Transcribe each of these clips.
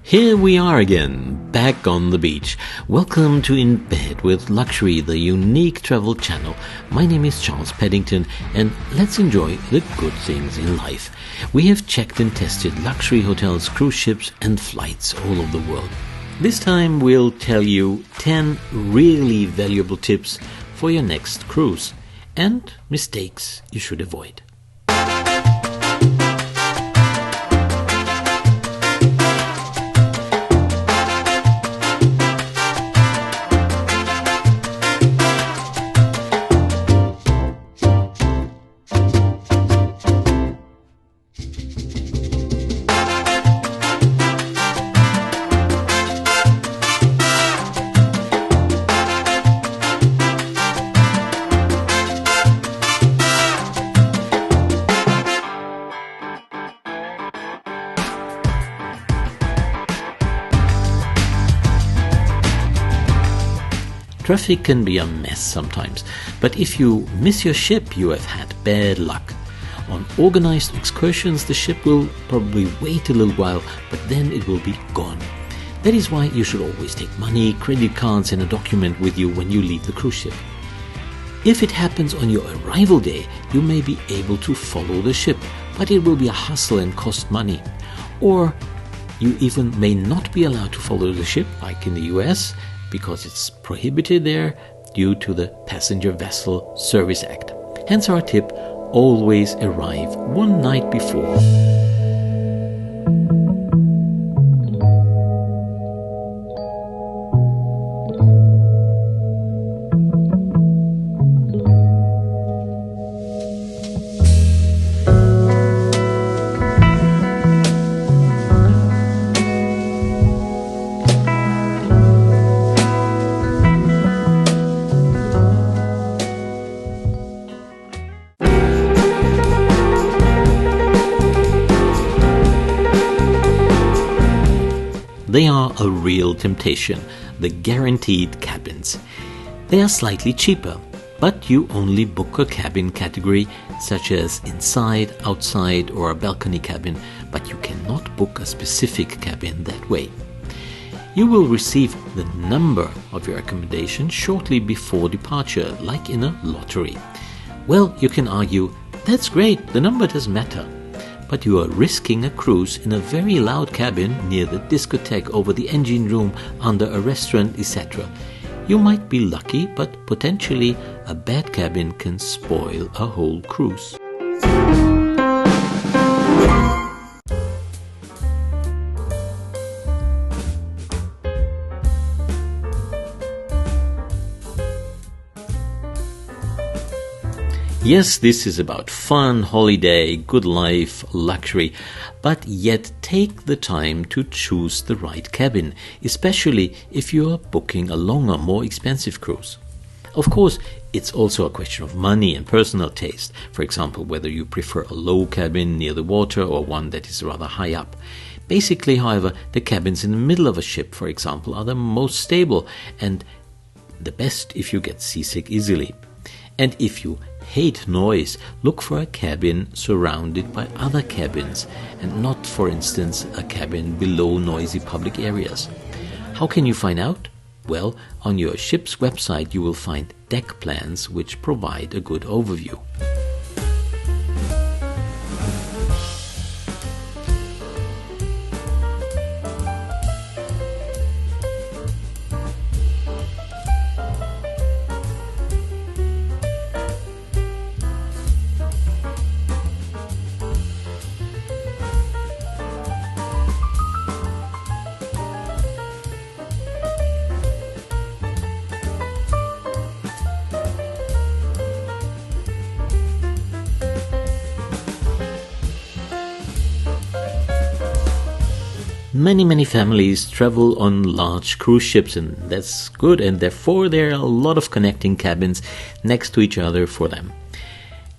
Here we are again, back on the beach. Welcome to In Bed with Luxury, the unique travel channel. My name is Charles Paddington, and let's enjoy the good things in life. We have checked and tested luxury hotels, cruise ships, and flights all over the world. This time we'll tell you 10 really valuable tips for your next cruise, and mistakes you should avoid. Traffic can be a mess sometimes, but if you miss your ship, you have had bad luck. On organized excursions, the ship will probably wait a little while, but then it will be gone. That is why you should always take money, credit cards, and a document with you when you leave the cruise ship. If it happens on your arrival day, you may be able to follow the ship, but it will be a hassle and cost money. Or you even may not be allowed to follow the ship, like in the US, because it's prohibited there due to the Passenger Vessel Service Act. Hence our tip, always arrive one night before. They are a real temptation, the guaranteed cabins. They are slightly cheaper, but you only book a cabin category such as inside, outside, or a balcony cabin, but you cannot book a specific cabin that way. You will receive the number of your accommodation shortly before departure, like in a lottery. Well, you can argue, that's great, the number doesn't matter. But you are risking a cruise in a very loud cabin near the discotheque, over the engine room, under a restaurant, etc. You might be lucky, but potentially a bad cabin can spoil a whole cruise. Yes, this is about fun, holiday, good life, luxury, but yet take the time to choose the right cabin, especially if you are booking a longer, more expensive cruise. Of course, it's also a question of money and personal taste. For example, whether you prefer a low cabin near the water or one that is rather high up. Basically, however, the cabins in the middle of a ship, for example, are the most stable and the best if you get seasick easily. And if you hate noise, look for a cabin surrounded by other cabins and not, for instance, a cabin below noisy public areas. How can you find out? Well, on your ship's website you will find deck plans which provide a good overview. Many families travel on large cruise ships, and that's good, and therefore there are a lot of connecting cabins next to each other for them.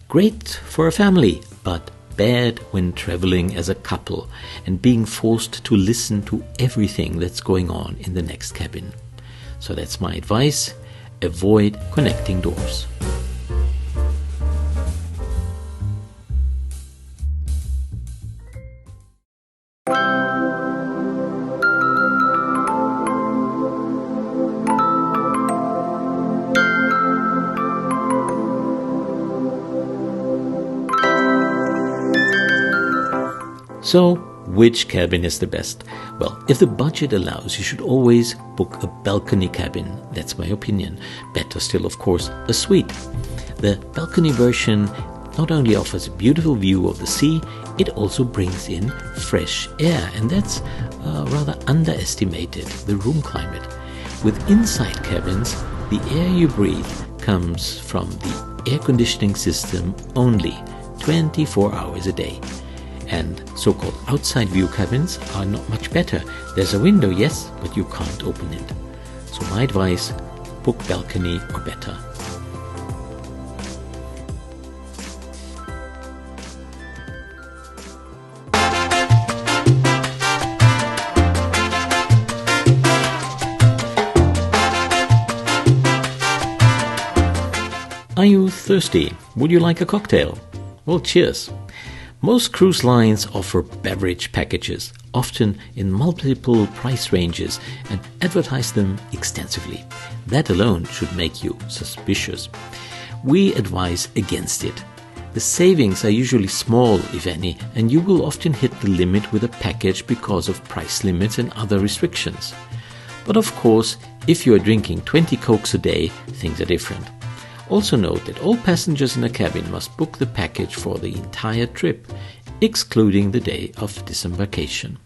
Great for a family, but bad when traveling as a couple and being forced to listen to everything that's going on in the next cabin. So that's my advice. Avoid connecting doors. So, which cabin is the best? Well, if the budget allows, you should always book a balcony cabin. That's my opinion. Better still, of course, a suite. The balcony version not only offers a beautiful view of the sea, it also brings in fresh air, and that's rather underestimated, the room climate. With inside cabins, the air you breathe comes from the air conditioning system only 24 hours a day. And so-called outside view cabins are not much better. There's a window, yes, but you can't open it. So my advice, book balcony or better. Are you thirsty? Would you like a cocktail? Well, cheers. Most cruise lines offer beverage packages, often in multiple price ranges, and advertise them extensively. That alone should make you suspicious. We advise against it. The savings are usually small, if any, and you will often hit the limit with a package because of price limits and other restrictions. But of course, if you are drinking 20 Cokes a day, things are different. Also note that all passengers in a cabin must book the package for the entire trip, excluding the day of disembarkation.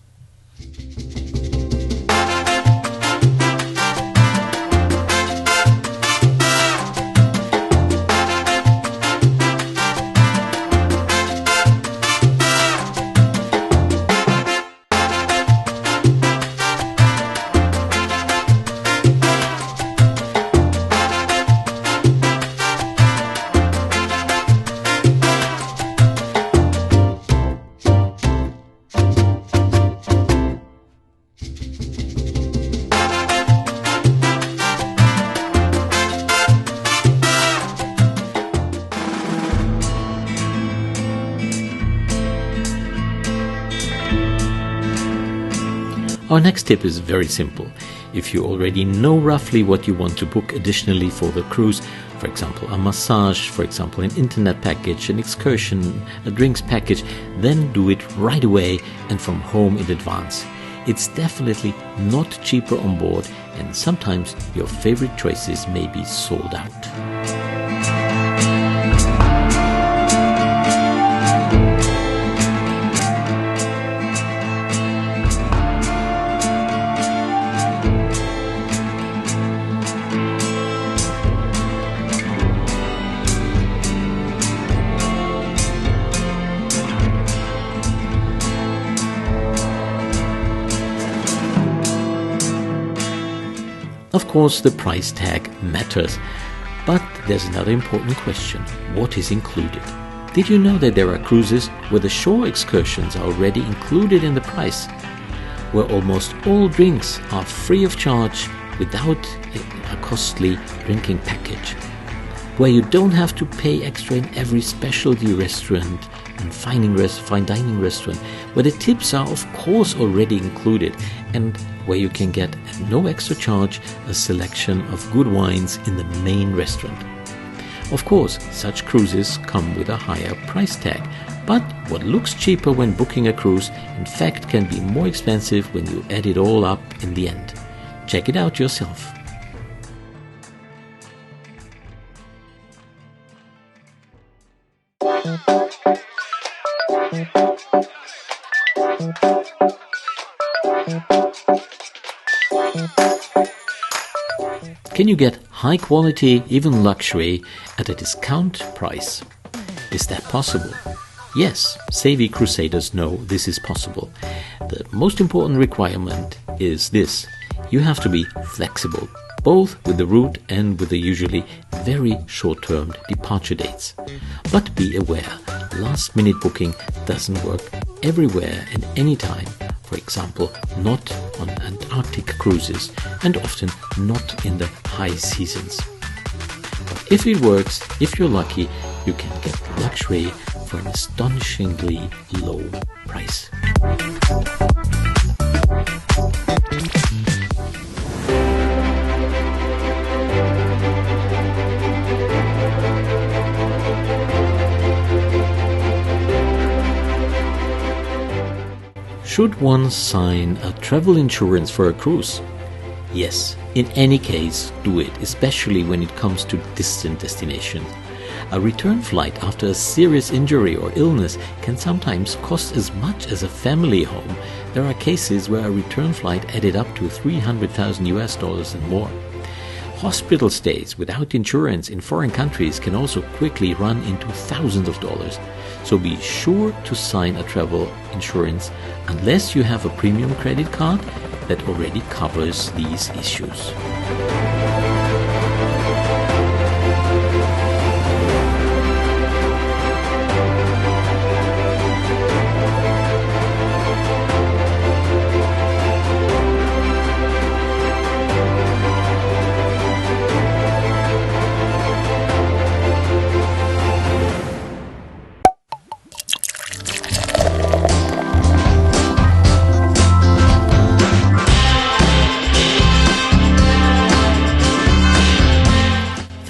Our next tip is very simple. If you already know roughly what you want to book additionally for the cruise, for example a massage, for example an internet package, an excursion, a drinks package, then do it right away and from home in advance. It's definitely not cheaper on board, and sometimes your favorite choices may be sold out. Of course, the price tag matters, but there's another important question. What is included? Did you know that there are cruises where the shore excursions are already included in the price? Where almost all drinks are free of charge without a costly drinking package? Where you don't have to pay extra in every specialty restaurant and fine dining restaurant, where the tips are of course already included, and where you can get at no extra charge a selection of good wines in the main restaurant. Of course, such cruises come with a higher price tag, but what looks cheaper when booking a cruise, in fact can be more expensive when you add it all up in the end. Check it out yourself. Can you get high quality, even luxury, at a discount price? Is that possible? Yes, savvy crusaders know this is possible. The most important requirement is this: you have to be flexible, both with the route and with the usually very short-term departure dates. But be aware, last-minute booking doesn't work everywhere and anytime. For example, not on Antarctic cruises, and often not in the high seasons. But if it works, if you're lucky, you can get luxury for an astonishingly low price. Should one sign a travel insurance for a cruise? Yes, in any case, do it, especially when it comes to distant destinations. A return flight after a serious injury or illness can sometimes cost as much as a family home. There are cases where a return flight added up to $300,000 and more. Hospital stays without insurance in foreign countries can also quickly run into thousands of dollars. So be sure to sign a travel insurance unless you have a premium credit card that already covers these issues.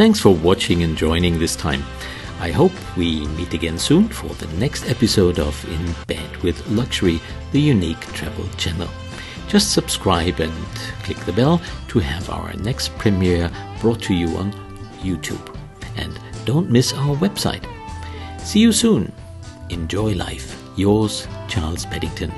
Thanks for watching and joining this time. I hope we meet again soon for the next episode of In Bed with Luxury, the unique travel channel. Just subscribe and click the bell to have our next premiere brought to you on YouTube. And don't miss our website. See you soon. Enjoy life. Yours, Charles Paddington.